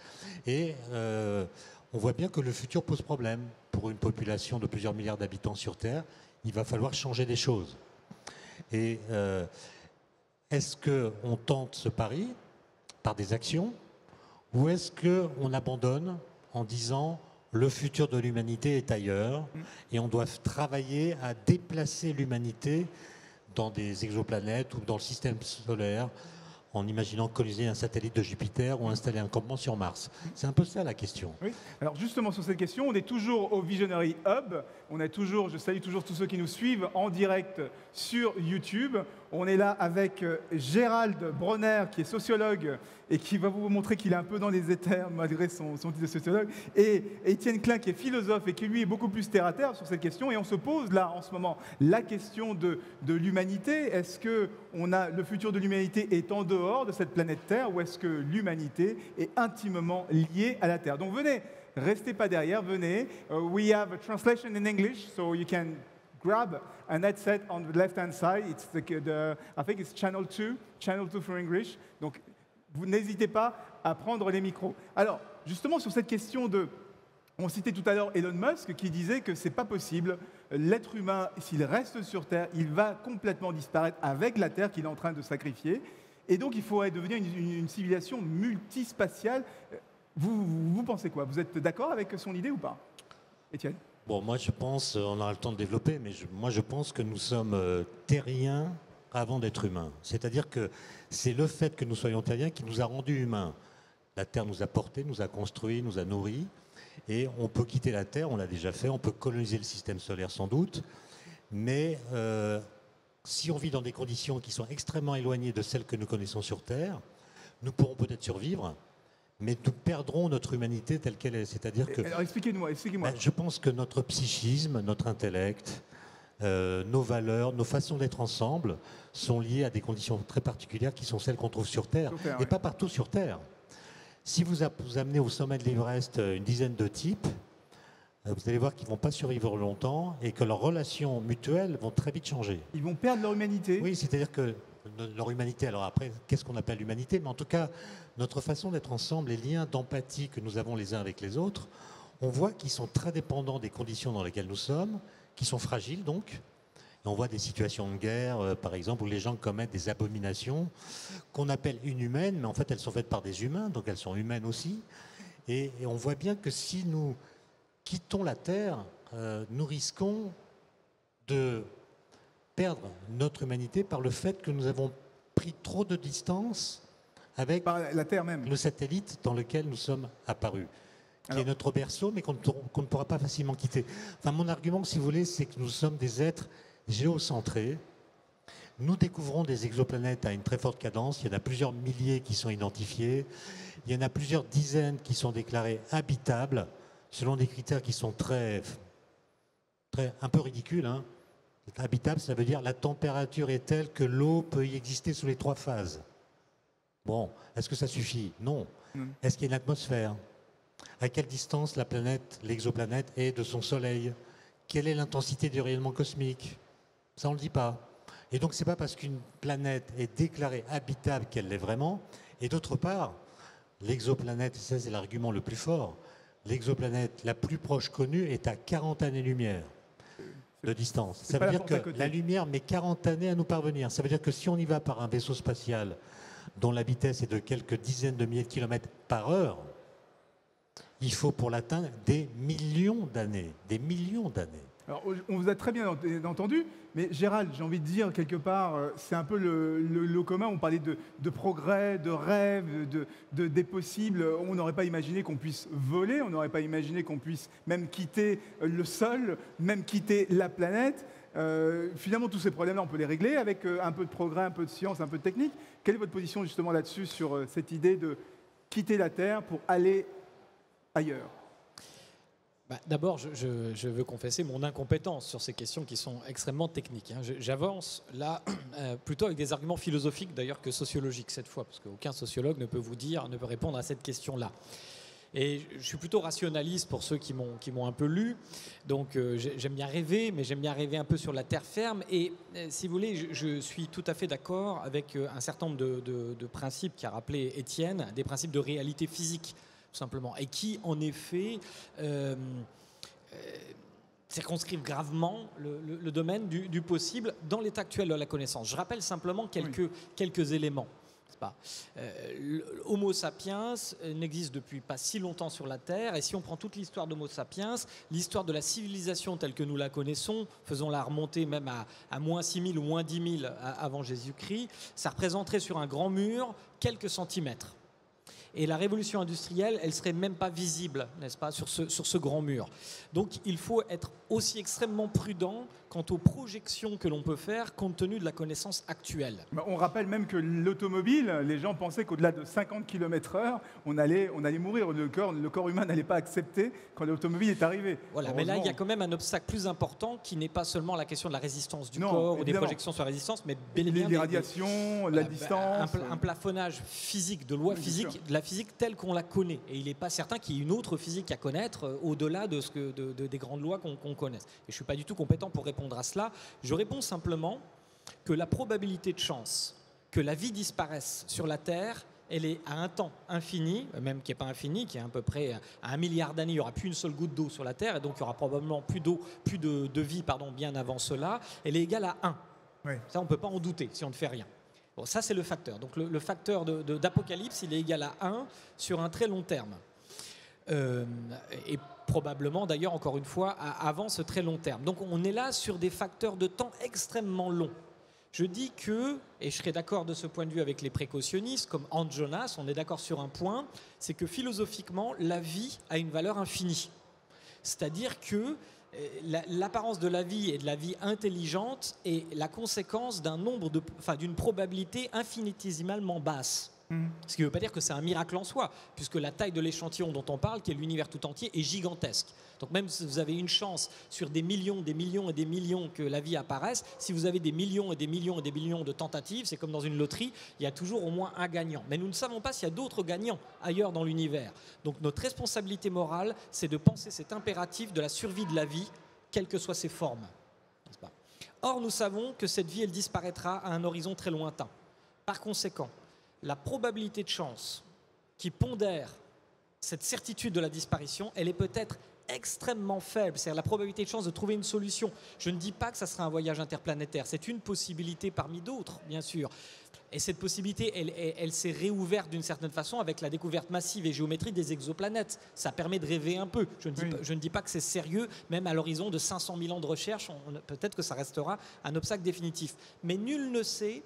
Et on voit bien que le futur pose problème. Pour une population de plusieurs milliards d'habitants sur Terre, il va falloir changer des choses. Et est-ce qu'on tente ce pari par des actions ou est-ce qu'on abandonne en disant Le futur de l'humanité est ailleurs et on doit travailler à déplacer l'humanité dans des exoplanètes ou dans le système solaire en imaginant coloniser un satellite de Jupiter ou installer un campement sur Mars. C'est un peu ça la question. Oui. Alors justement sur cette question, on est toujours au Visionary Hub. Je salue toujours tous ceux qui nous suivent en direct sur YouTube. On est là avec Gérald Bronner, qui est sociologue et qui va vous montrer qu'il est un peu dans les éthers malgré son titre de sociologue, et Étienne Klein, qui est philosophe et qui lui est beaucoup plus terre à terre sur cette question. Et on se pose là en ce moment la question de l'humanité. Est-ce que le futur de l'humanité est en dehors de cette planète Terre, ou est-ce que l'humanité est intimement liée à la Terre? Donc venez, restez pas derrière, venez. We have a translation in English, so you can grab an headset on the left-hand side. It's I think it's channel 2 for English. Donc vous n'hésitez pas à prendre les micros. Alors justement sur cette question on citait tout à l'heure Elon Musk qui disait que c'est pas possible. L'être humain, s'il reste sur Terre, il va complètement disparaître avec la Terre qu'il est en train de sacrifier. Et donc il faudrait devenir une civilisation multispatiale. Vous pensez quoi? Vous êtes d'accord avec son idée ou pas, Étienne? Bon, moi je pense, on aura le temps de développer, mais moi je pense que nous sommes terriens avant d'être humains. C'est-à-dire que c'est le fait que nous soyons terriens qui nous a rendus humains. La Terre nous a portés, nous a construits, nous a nourris, et on peut quitter la Terre, on l'a déjà fait, on peut coloniser le système solaire sans doute, mais si on vit dans des conditions qui sont extrêmement éloignées de celles que nous connaissons sur Terre, nous pourrons peut-être survivre, mais nous perdrons notre humanité telle qu'elle est. C'est-à-dire que... Alors expliquez-moi. Je pense que notre psychisme, notre intellect, nos valeurs, nos façons d'être ensemble sont liées à des conditions très particulières qui sont celles qu'on trouve sur Terre, et pas partout sur Terre. Si vous amenez au sommet de l'Everest une dizaine de types, vous allez voir qu'ils ne vont pas survivre longtemps et que leurs relations mutuelles vont très vite changer. Ils vont perdre leur humanité. Oui, c'est-à-dire que leur humanité, alors après, qu'est-ce qu'on appelle l'humanité? Mais en tout cas, notre façon d'être ensemble, les liens d'empathie que nous avons les uns avec les autres, on voit qu'ils sont très dépendants des conditions dans lesquelles nous sommes, qui sont fragiles donc. Et on voit des situations de guerre, par exemple, où les gens commettent des abominations qu'on appelle inhumaines, mais en fait elles sont faites par des humains, donc elles sont humaines aussi. Et on voit bien que si nous quittons la Terre, nous risquons de perdre notre humanité par le fait que nous avons pris trop de distance avec la Terre même, le satellite dans lequel nous sommes apparus, qui est notre berceau, mais qu'on ne pourra pas facilement quitter. Enfin, mon argument, si vous voulez, c'est que nous sommes des êtres géocentrés. Nous découvrons des exoplanètes à une très forte cadence. Il y en a plusieurs milliers qui sont identifiés. Il y en a plusieurs dizaines qui sont déclarées habitables, selon des critères qui sont un peu ridicules. Hein. Habitable, ça veut dire la température est telle que l'eau peut y exister sous les 3 phases. Bon, est-ce que ça suffit? Non. Est-ce qu'il y a une atmosphère? À quelle distance la planète, l'exoplanète, est de son Soleil? Quelle est l'intensité du rayonnement cosmique? Ça, on ne le dit pas. Et donc, ce n'est pas parce qu'une planète est déclarée habitable qu'elle l'est vraiment. Et d'autre part, l'exoplanète, ça c'est l'argument le plus fort, l'exoplanète la plus proche connue est à 40 années-lumière de distance. Ça veut dire que la lumière met 40 années à nous parvenir. Ça veut dire que si on y va par un vaisseau spatial dont la vitesse est de quelques dizaines de milliers de kilomètres par heure, il faut pour l'atteindre des millions d'années. Des millions d'années. Alors, on vous a très bien entendu, mais Gérald, j'ai envie de dire, quelque part, c'est un peu le commun. On parlait de progrès, de rêve, des possibles. On n'aurait pas imaginé qu'on puisse voler, on n'aurait pas imaginé qu'on puisse même quitter le sol, même quitter la planète. Finalement, tous ces problèmes-là, on peut les régler avec un peu de progrès, un peu de science, un peu de technique. Quelle est votre position justement là-dessus, sur cette idée de quitter la Terre pour aller ailleurs? D'abord, je veux confesser mon incompétence sur ces questions qui sont extrêmement techniques. J'avance là plutôt avec des arguments philosophiques d'ailleurs que sociologiques cette fois, parce qu'aucun sociologue ne peut répondre à cette question-là. Et je suis plutôt rationaliste pour ceux qui m'ont un peu lu. Donc j'aime bien rêver, mais j'aime bien rêver un peu sur la terre ferme. Et si vous voulez, je suis tout à fait d'accord avec un certain nombre de principes qu'a rappelé Étienne, des principes de réalité physique, simplement, et qui, en effet, circonscrivent gravement le domaine du possible dans l'état actuel de la connaissance. Je rappelle simplement quelques éléments. Homo sapiens n'existe depuis pas si longtemps sur la Terre, et si on prend toute l'histoire d'Homo sapiens, l'histoire de la civilisation telle que nous la connaissons, faisons-la remonter même à moins 6000 ou moins 10 000 avant Jésus-Christ, ça représenterait sur un grand mur quelques centimètres. Et la révolution industrielle, elle ne serait même pas visible, n'est-ce pas, sur ce grand mur. Donc il faut être aussi extrêmement prudent quant aux projections que l'on peut faire compte tenu de la connaissance actuelle. On rappelle même que l'automobile, les gens pensaient qu'au-delà de 50 km/h, on allait mourir. Le corps humain n'allait pas accepter quand l'automobile est arrivée. Voilà, mais là, il y a quand même un obstacle plus important qui n'est pas seulement la question de la résistance du corps ou des projections sur la résistance, mais bel et bien les radiations, la distance. Un plafonnage physique, de loi physique, de la physique telle qu'on la connaît. Et il n'est pas certain qu'il y ait une autre physique à connaître au-delà des grandes lois qu'on connaisse. Et je ne suis pas du tout compétent pour répondre à cela. Je réponds simplement que la probabilité de chance que la vie disparaisse sur la Terre, elle est à un temps infini, même qui n'est pas infini, qui est à peu près à 1 milliard d'années, il n'y aura plus une seule goutte d'eau sur la Terre, et donc il y aura probablement plus de vie bien avant cela, elle est égale à 1. Oui. Ça, on ne peut pas en douter si on ne fait rien. Bon, ça, c'est le facteur. Donc le facteur d'apocalypse, il est égal à 1 sur un très long terme. Et probablement, d'ailleurs, encore une fois, avant ce très long terme. Donc on est là sur des facteurs de temps extrêmement longs. Je dis que, et je serai d'accord de ce point de vue avec les précautionnistes, comme Hans Jonas, on est d'accord sur un point, c'est que philosophiquement, la vie a une valeur infinie. C'est-à-dire que l'apparence de la vie et de la vie intelligente est la conséquence d'une probabilité infinitésimalement basse. Ce qui ne veut pas dire que c'est un miracle en soi, puisque la taille de l'échantillon dont on parle, qui est l'univers tout entier, est gigantesque. Donc même si vous avez une chance sur des millions et des millions que la vie apparaisse, si vous avez des millions et des millions et des millions de tentatives, c'est comme dans une loterie, il y a toujours au moins un gagnant. Mais nous ne savons pas s'il y a d'autres gagnants ailleurs dans l'univers. Donc notre responsabilité morale, c'est de penser cet impératif de la survie de la vie, quelles que soient ses formes. Or, nous savons que cette vie, elle disparaîtra à un horizon très lointain. Par conséquent, la probabilité de chance qui pondère cette certitude de la disparition, elle est peut-être extrêmement faible. C'est-à-dire la probabilité de chance de trouver une solution. Je ne dis pas que ça sera un voyage interplanétaire. C'est une possibilité parmi d'autres, bien sûr. Et cette possibilité, elle s'est réouverte d'une certaine façon avec la découverte massive et géométrique des exoplanètes. Ça permet de rêver un peu. Je ne dis pas que c'est sérieux, même à l'horizon de 500 000 ans de recherche, peut-être que ça restera un obstacle définitif. Mais nul ne sait,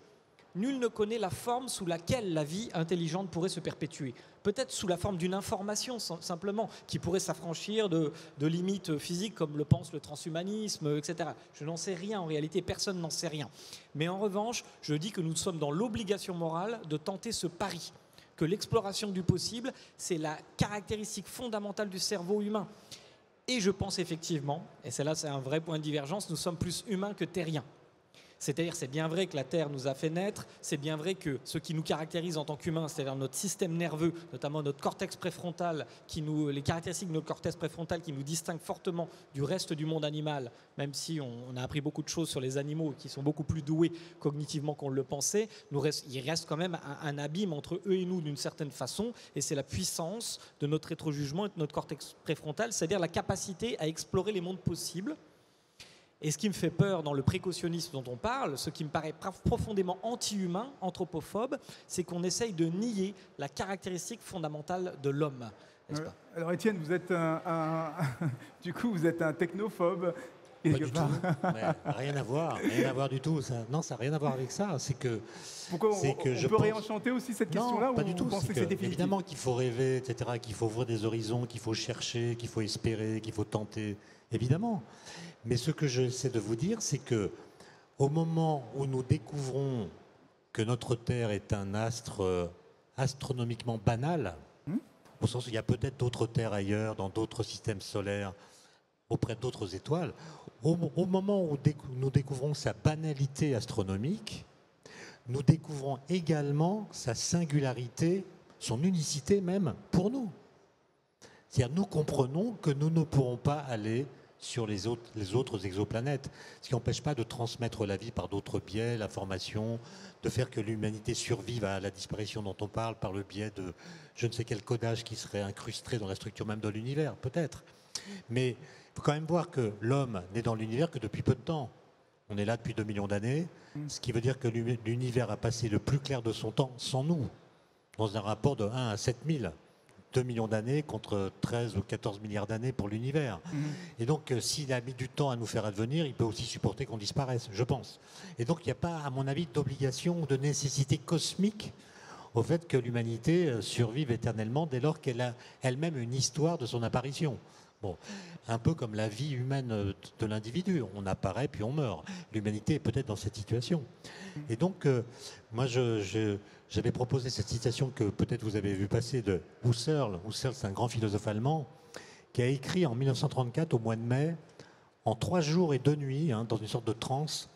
nul ne connaît la forme sous laquelle la vie intelligente pourrait se perpétuer. Peut-être sous la forme d'une information, simplement, qui pourrait s'affranchir de limites physiques, comme le pense le transhumanisme, etc. Je n'en sais rien, en réalité, personne n'en sait rien. Mais en revanche, je dis que nous sommes dans l'obligation morale de tenter ce pari, que l'exploration du possible, c'est la caractéristique fondamentale du cerveau humain. Et je pense effectivement, et c'est un vrai point de divergence, nous sommes plus humains que terriens. C'est-à-dire, c'est bien vrai que la Terre nous a fait naître, c'est bien vrai que ce qui nous caractérise en tant qu'humains, c'est-à-dire notre système nerveux, notamment notre cortex préfrontal, les caractéristiques de notre cortex préfrontal qui nous distinguent fortement du reste du monde animal, même si on a appris beaucoup de choses sur les animaux qui sont beaucoup plus doués cognitivement qu'on le pensait, il reste quand même un abîme entre eux et nous d'une certaine façon, et c'est la puissance de notre rétrojugement et de notre cortex préfrontal, c'est-à-dire la capacité à explorer les mondes possibles. Et ce qui me fait peur dans le précautionnisme dont on parle, ce qui me paraît profondément anti-humain, anthropophobe, c'est qu'on essaye de nier la caractéristique fondamentale de l'homme. Alors Étienne, vous êtes du coup, vous êtes un technophobe. Pas du tout. Rien à voir du tout. Ça n'a rien à voir avec ça. C'est que. Pourquoi on peut réenchanter aussi cette question-là, ou pas du tout. Vous pensez que c'est définitif ? Évidemment qu'il faut rêver, etc., qu'il faut ouvrir des horizons, qu'il faut chercher, qu'il faut espérer, qu'il faut tenter. Évidemment. Mais ce que j'essaie de vous dire, c'est que au moment où nous découvrons que notre Terre est un astre astronomiquement banal, au sens où il y a peut-être d'autres terres ailleurs, dans d'autres systèmes solaires, auprès d'autres étoiles, au moment où nous découvrons sa banalité astronomique, nous découvrons également sa singularité, son unicité même, pour nous. C'est-à-dire, nous comprenons que nous ne pourrons pas aller sur les autres exoplanètes, ce qui n'empêche pas de transmettre la vie par d'autres biais, la formation, de faire que l'humanité survive à la disparition dont on parle par le biais de je ne sais quel codage qui serait incrusté dans la structure même de l'univers, peut-être. Mais il faut quand même voir que l'homme n'est dans l'univers que depuis peu de temps. On est là depuis 2 millions d'années, ce qui veut dire que l'univers a passé le plus clair de son temps sans nous, dans un rapport de 1 à 7000. 2 millions d'années contre 13 ou 14 milliards d'années pour l'univers. Et donc, s'il a mis du temps à nous faire advenir, il peut aussi supporter qu'on disparaisse, je pense. Et donc, il n'y a pas, à mon avis, d'obligation ou de nécessité cosmique au fait que l'humanité survive éternellement dès lors qu'elle a elle-même une histoire de son apparition. Bon, un peu comme la vie humaine de l'individu. On apparaît puis on meurt. L'humanité est peut-être dans cette situation. Et donc, moi, j'avais proposé cette citation que peut-être vous avez vu passer de Husserl. Husserl, c'est un grand philosophe allemand qui a écrit en 1934, au mois de mai, en 3 jours et 2 nuits, dans une sorte de transe,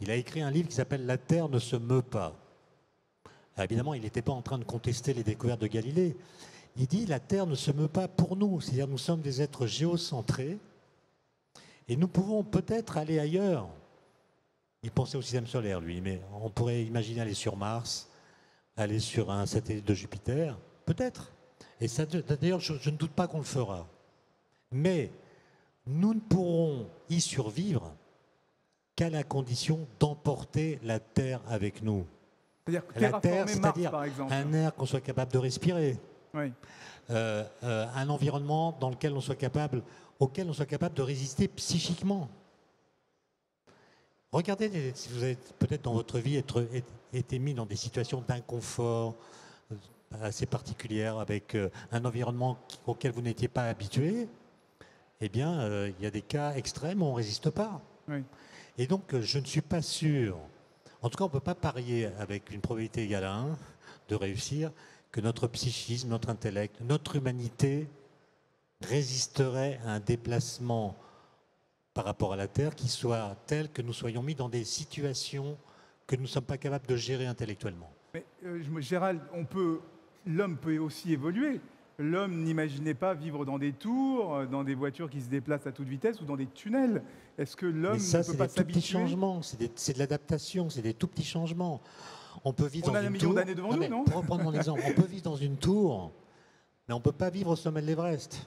il a écrit un livre qui s'appelle « La Terre ne se meut pas ». Évidemment, il n'était pas en train de contester les découvertes de Galilée. Il dit la Terre ne se meut pas pour nous, c'est-à-dire nous sommes des êtres géocentrés et nous pouvons peut-être aller ailleurs. Il pensait au système solaire, lui, mais on pourrait imaginer aller sur Mars, aller sur un satellite de Jupiter, peut-être. Et ça, d'ailleurs, je ne doute pas qu'on le fera. Mais nous ne pourrons y survivre qu'à la condition d'emporter la Terre avec nous. C'est-à-dire la Terre, c'est-à-dire par exemple. Un air qu'on soit capable de respirer. Oui. Un environnement dans lequel auquel on soit capable de résister psychiquement. Regardez, si vous avez peut-être dans votre vie été mis dans des situations d'inconfort assez particulières, avec un environnement auquel vous n'étiez pas habitué, eh bien, il y a des cas extrêmes où on ne résiste pas. Oui. Et donc, je ne suis pas sûr, en tout cas, on ne peut pas parier avec une probabilité égale à 1 de réussir, que notre psychisme, notre intellect, notre humanité résisterait à un déplacement par rapport à la Terre qui soit tel que nous soyons mis dans des situations que nous ne sommes pas capables de gérer intellectuellement. Mais Gérald, l'homme peut aussi évoluer. L'homme n'imaginait pas vivre dans des tours, dans des voitures qui se déplacent à toute vitesse ou dans des tunnels. Est-ce que l'homme ne peut pas s'habituer ? C'est des tout petits changements, c'est de l'adaptation, c'est des tout petits changements. On peut vivre on a 1 million d'années devant nous, non ? Pour reprendre mon exemple, on peut vivre dans une tour, mais on ne peut pas vivre au sommet de l'Everest.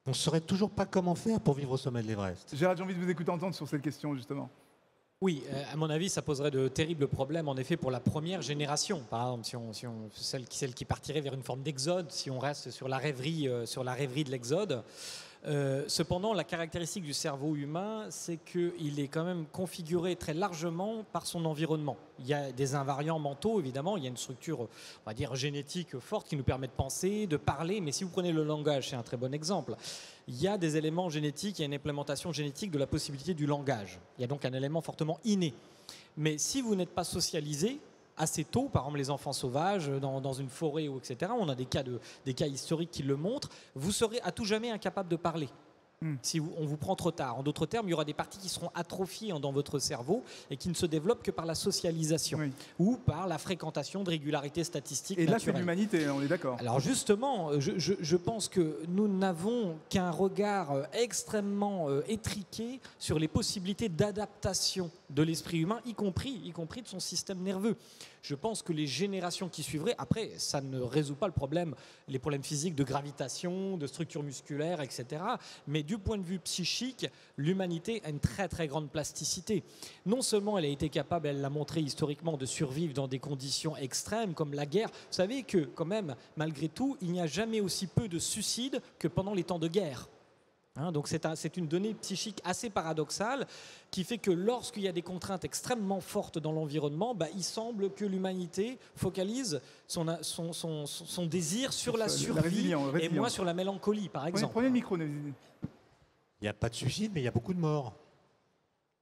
On ne saurait toujours pas comment faire pour vivre au sommet de l'Everest. Gérald, j'ai envie de vous écouter entendre sur cette question, justement. Oui, à mon avis, ça poserait de terribles problèmes, en effet, pour la première génération. Par exemple, celle qui partirait vers une forme d'exode, si on reste sur la rêverie de l'exode. Cependant, la caractéristique du cerveau humain, c'est qu'il est quand même configuré très largement par son environnement. Il y a des invariants mentaux, évidemment, il y a une structure, on va dire, génétique forte qui nous permet de penser, de parler, mais si vous prenez le langage, c'est un très bon exemple. Il y a des éléments génétiques, il y a une implémentation génétique de la possibilité du langage. Il y a donc un élément fortement inné. Mais si vous n'êtes pas socialisé, assez tôt, par exemple les enfants sauvages dans une forêt, etc. On a des cas historiques qui le montrent. Vous serez à tout jamais incapable de parler. Si on vous prend trop tard. En d'autres termes, il y aura des parties qui seront atrophiées dans votre cerveau et qui ne se développent que par la socialisation ou par la fréquentation de régularités statistiques naturelles. Et là, c'est l'humanité, on est d'accord. Alors justement, je pense que nous n'avons qu'un regard extrêmement étriqué sur les possibilités d'adaptation de l'esprit humain, y compris de son système nerveux. Je pense que les générations qui suivraient, après, ça ne résout pas les problèmes physiques de gravitation, de structure musculaire, etc. Mais du point de vue psychique, l'humanité a une très très grande plasticité. Non seulement elle a été capable, elle l'a montré historiquement, de survivre dans des conditions extrêmes comme la guerre. Vous savez que quand même, malgré tout, il n'y a jamais aussi peu de suicides que pendant les temps de guerre. Donc c'est une donnée psychique assez paradoxale qui fait que lorsqu'il y a des contraintes extrêmement fortes dans l'environnement, il semble que l'humanité focalise son désir sur la survie et moins sur la mélancolie, par exemple. Prenez le micro. Il n'y a pas de suicide, mais il y a beaucoup de morts.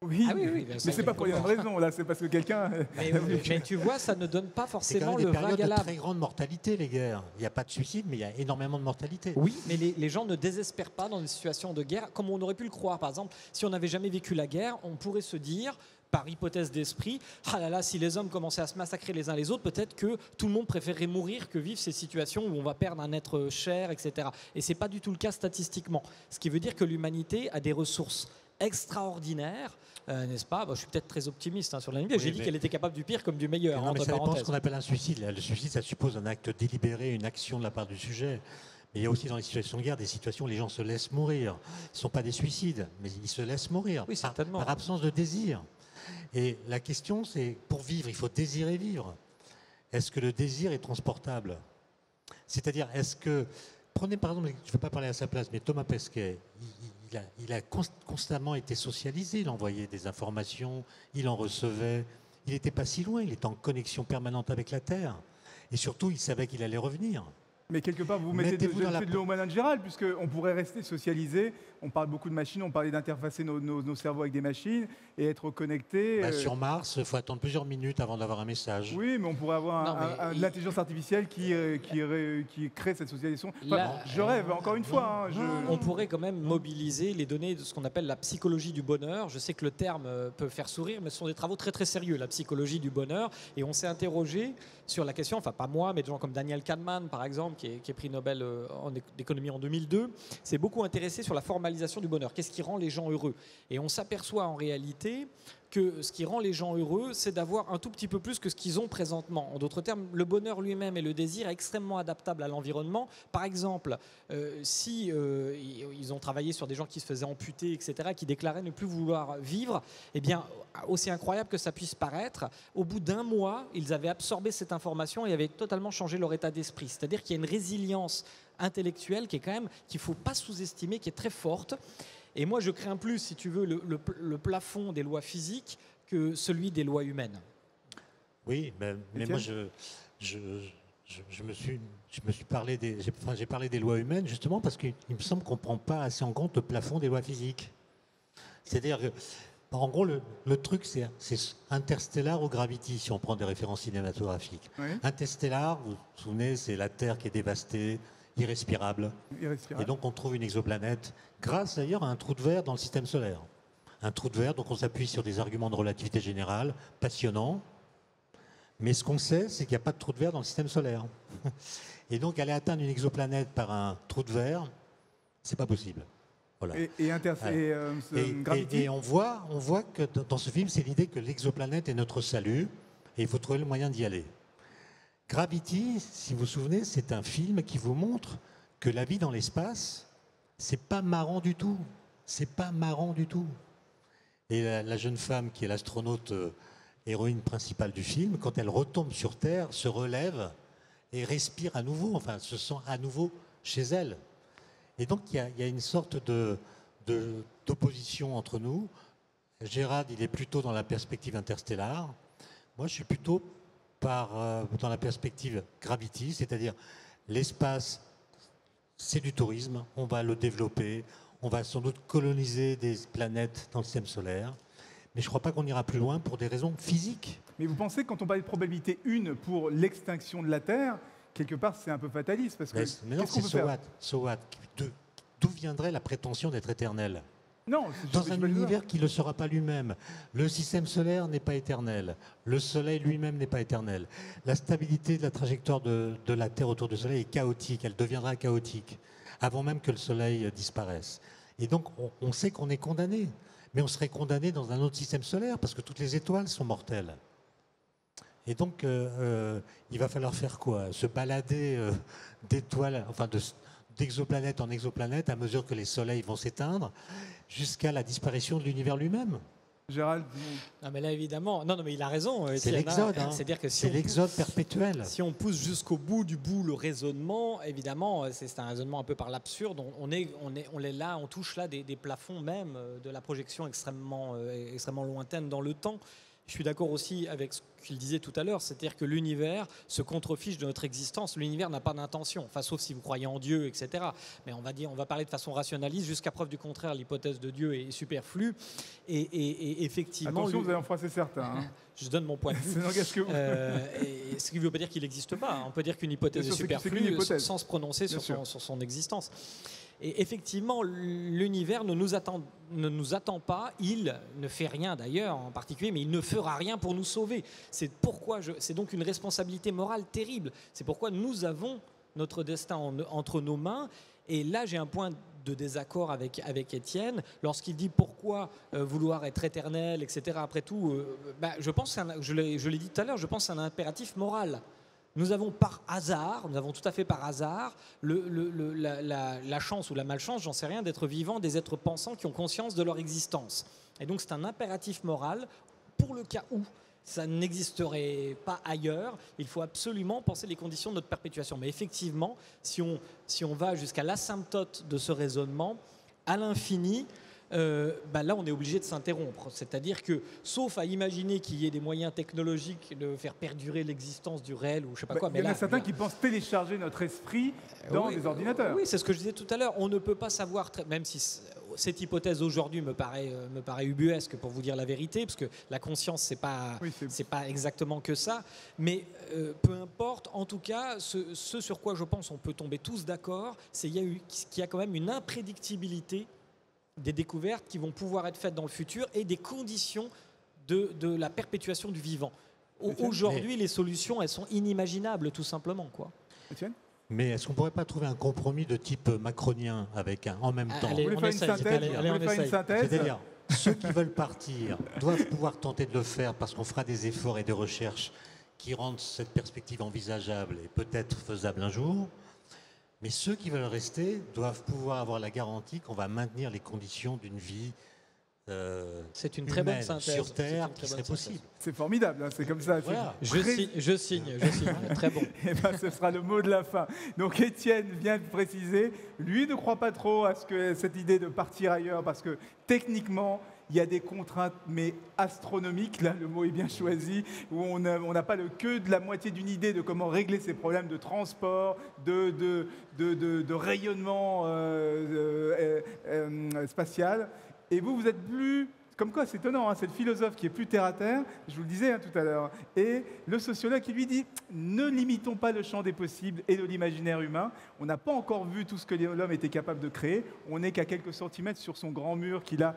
Oui, mais c'est pas pour une raison, là, c'est parce que quelqu'un... Mais tu vois, ça ne donne pas forcément le vague à l'âme. C'est des périodes de très grande mortalité, les guerres. Il n'y a pas de suicide, mais il y a énormément de mortalité. Oui, mais les gens ne désespèrent pas dans des situations de guerre, comme on aurait pu le croire. Par exemple, si on n'avait jamais vécu la guerre, on pourrait se dire, par hypothèse d'esprit, ah là là, si les hommes commençaient à se massacrer les uns les autres, peut-être que tout le monde préférerait mourir que vivre ces situations où on va perdre un être cher, etc. Et ce n'est pas du tout le cas statistiquement. Ce qui veut dire que l'humanité a des ressources extraordinaires, n'est-ce pas ? Je suis peut-être très optimiste sur l'humanité. J'ai dit qu'elle était capable du pire comme du meilleur. Non, mais ça dépend de ce qu'on appelle un suicide. Le suicide, ça suppose un acte délibéré, une action de la part du sujet. Mais il y a aussi dans les situations de guerre des situations où les gens se laissent mourir. Ce ne sont pas des suicides, mais ils se laissent mourir par absence de désir. Et la question, c'est, pour vivre, il faut désirer vivre. Est-ce que le désir est transportable? C'est-à-dire, est-ce que... Prenez par exemple, je ne vais pas parler à sa place, mais Thomas Pesquet, il a constamment été socialisé, il envoyait des informations, il en recevait, il n'était pas si loin, il était en connexion permanente avec la Terre. Et surtout, il savait qu'il allait revenir. Mais quelque part, vous mettez de l'eau managériale, puisqu'on pourrait rester socialisé. On parle beaucoup de machines, on parlait d'interfacer nos cerveaux avec des machines et être connectés. Sur Mars, il faut attendre plusieurs minutes avant d'avoir un message. Oui, mais on pourrait avoir l'intelligence artificielle qui crée cette socialisation. Enfin, Là, je rêve, encore une fois. On pourrait quand même mobiliser les données de ce qu'on appelle la psychologie du bonheur. Je sais que le terme peut faire sourire, mais ce sont des travaux très très sérieux, la psychologie du bonheur. Et on s'est interrogé sur la question, enfin pas moi, mais des gens comme Daniel Kahneman, par exemple, qui est prix Nobel d'économie en 2002, s'est beaucoup intéressé sur la formalisation du bonheur. Qu'est-ce qui rend les gens heureux? Et on s'aperçoit en réalité que ce qui rend les gens heureux, c'est d'avoir un tout petit peu plus que ce qu'ils ont présentement. En d'autres termes, le bonheur lui-même et le désir est extrêmement adaptable à l'environnement. Par exemple, si ils ont travaillé sur des gens qui se faisaient amputer, etc., qui déclaraient ne plus vouloir vivre, eh bien, aussi incroyable que ça puisse paraître, au bout d'un mois, ils avaient absorbé cette information et avaient totalement changé leur état d'esprit. C'est-à-dire qu'il y a une résilience intellectuelle qui est quand même, qu'il ne faut pas sous-estimer, qui est très forte. Et moi, je crains plus, si tu veux, le plafond des lois physiques que celui des lois humaines. Oui, mais moi, j'ai parlé des lois humaines justement parce qu'il me semble qu'on ne prend pas assez en compte le plafond des lois physiques. C'est-à-dire que, en gros, le truc, c'est Interstellar ou Gravity, si on prend des références cinématographiques. Oui. Interstellar, vous vous souvenez, c'est la Terre qui est dévastée, irrespirable. Et donc on trouve une exoplanète grâce d'ailleurs à un trou de verre dans le système solaire. Un trou de verre, donc on s'appuie sur des arguments de relativité générale, passionnants. Mais ce qu'on sait, c'est qu'il n'y a pas de trou de verre dans le système solaire. Et donc aller atteindre une exoplanète par un trou de verre, c'est pas possible. Voilà. Gravity. Et on voit que dans ce film, c'est l'idée que l'exoplanète est notre salut et il faut trouver le moyen d'y aller. Gravity, si vous vous souvenez, c'est un film qui vous montre que la vie dans l'espace, c'est pas marrant du tout. C'est pas marrant du tout. Et la jeune femme qui est l'astronaute héroïne principale du film, quand elle retombe sur Terre, se relève et respire à nouveau, enfin se sent à nouveau chez elle. Et donc il y a une sorte d'opposition entre nous. Gérard, il est plutôt dans la perspective interstellaire. Moi, je suis plutôt dans la perspective Gravity, c'est-à-dire l'espace, c'est du tourisme, on va le développer, on va sans doute coloniser des planètes dans le système solaire, mais je ne crois pas qu'on ira plus loin pour des raisons physiques. Mais vous pensez que quand on parle de probabilité 1 pour l'extinction de la Terre, quelque part c'est un peu fataliste parce que mais non, c'est so what. D'où viendrait la prétention d'être éternel? Non, dans un univers qui ne le sera pas lui-même. Le système solaire n'est pas éternel. Le Soleil lui-même n'est pas éternel. La stabilité de la trajectoire de la Terre autour du Soleil est chaotique. Elle deviendra chaotique avant même que le Soleil disparaisse. Et donc, on sait qu'on est condamné. Mais on serait condamné dans un autre système solaire parce que toutes les étoiles sont mortelles. Et donc, il va falloir faire quoi? Se balader d'étoiles, enfin d'exoplanète en exoplanète à mesure que les soleils vont s'éteindre jusqu'à la disparition de l'univers lui-même. Gérald, non mais là évidemment, non mais il a raison. C'est l'exode, c'est-à-dire que c'est l'exode perpétuel. Si on pousse jusqu'au bout du bout le raisonnement, évidemment, c'est un raisonnement un peu par l'absurde. On est là, on touche là des plafonds même de la projection extrêmement lointaine dans le temps. Je suis d'accord aussi avec ce qu'il disait tout à l'heure, c'est-à-dire que l'univers se contrefiche de notre existence. L'univers n'a pas d'intention, enfin, sauf si vous croyez en Dieu, etc. Mais on va parler de façon rationaliste. Jusqu'à preuve du contraire, l'hypothèse de Dieu est superflue. Et effectivement... Attention, vous allez en froisser certains. Hein. Je donne mon point de vue. Ce qui ne veut pas dire qu'il n'existe pas. On peut dire qu'une hypothèse est superflue sans se prononcer sur son existence. Et effectivement, l'univers ne nous attend pas. Il ne fait rien d'ailleurs en particulier, mais il ne fera rien pour nous sauver. C'est donc une responsabilité morale terrible. C'est pourquoi nous avons notre destin entre nos mains. Et là, j'ai un point de désaccord avec Étienne lorsqu'il dit pourquoi vouloir être éternel, etc. Après tout, je pense, je l'ai dit tout à l'heure, je pense que c'est un impératif moral. Nous avons tout à fait par hasard la chance ou la malchance, j'en sais rien, d'être vivants, des êtres pensants qui ont conscience de leur existence. Et donc c'est un impératif moral pour le cas où ça n'existerait pas ailleurs, il faut absolument penser les conditions de notre perpétuation. Mais effectivement, si on va jusqu'à l'asymptote de ce raisonnement, à l'infini, là, on est obligé de s'interrompre. C'est-à-dire que, sauf à imaginer qu'il y ait des moyens technologiques de faire perdurer l'existence du réel ou je sais pas quoi. Il y en a certains qui pensent télécharger notre esprit dans des ordinateurs. Oui, c'est ce que je disais tout à l'heure. On ne peut pas savoir, même si cette hypothèse aujourd'hui me paraît ubuesque pour vous dire la vérité, parce que la conscience, c'est pas exactement que ça. Mais peu importe, en tout cas, ce sur quoi je pense on peut tomber tous d'accord, c'est qu'il y a quand même une imprédictibilité des découvertes qui vont pouvoir être faites dans le futur et des conditions de la perpétuation du vivant. Aujourd'hui, les solutions, elles sont inimaginables, tout simplement, quoi. Etienne ? Mais est-ce qu'on ne pourrait pas trouver un compromis de type macronien avec un en même temps? Allez, Vous voulez faire une synthèse? C'est-à-dire, ceux qui veulent partir doivent pouvoir tenter de le faire parce qu'on fera des efforts et des recherches qui rendent cette perspective envisageable et peut-être faisable un jour. Mais ceux qui veulent rester doivent pouvoir avoir la garantie qu'on va maintenir les conditions d'une vie c'est une très bonne synthèse sur Terre qui serait possible. C'est formidable, hein, c'est comme ça. Voilà. Je signe. Très bon. Et ben, ce sera le mot de la fin. Donc Étienne vient de préciser, lui ne croit pas trop à cette idée de partir ailleurs parce que techniquement, il y a des contraintes, mais astronomiques, là le mot est bien choisi, où on n'a pas que de la moitié d'une idée de comment régler ces problèmes de transport, de rayonnement spatial. Et vous êtes plus... Comme quoi, c'est étonnant, hein, c'est le philosophe qui est plus terre-à-terre, je vous le disais tout à l'heure, et le sociologue qui lui dit « Ne limitons pas le champ des possibles et de l'imaginaire humain. On n'a pas encore vu tout ce que l'homme était capable de créer. On n'est qu'à quelques centimètres sur son grand mur qu'il a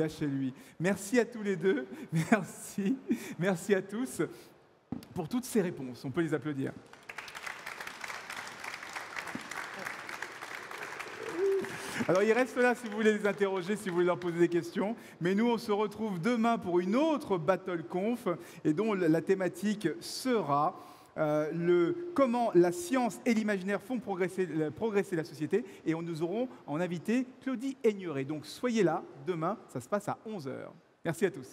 chez lui. » Merci à tous les deux. Merci à tous pour toutes ces réponses. On peut les applaudir. Alors, il reste là si vous voulez les interroger, si vous voulez leur poser des questions. Mais nous, on se retrouve demain pour une autre Battle Conf et dont la thématique sera comment la science et l'imaginaire font progresser la société. Et nous aurons en invité Claudie Aigneret. Donc, soyez là demain, ça se passe à 11h. Merci à tous.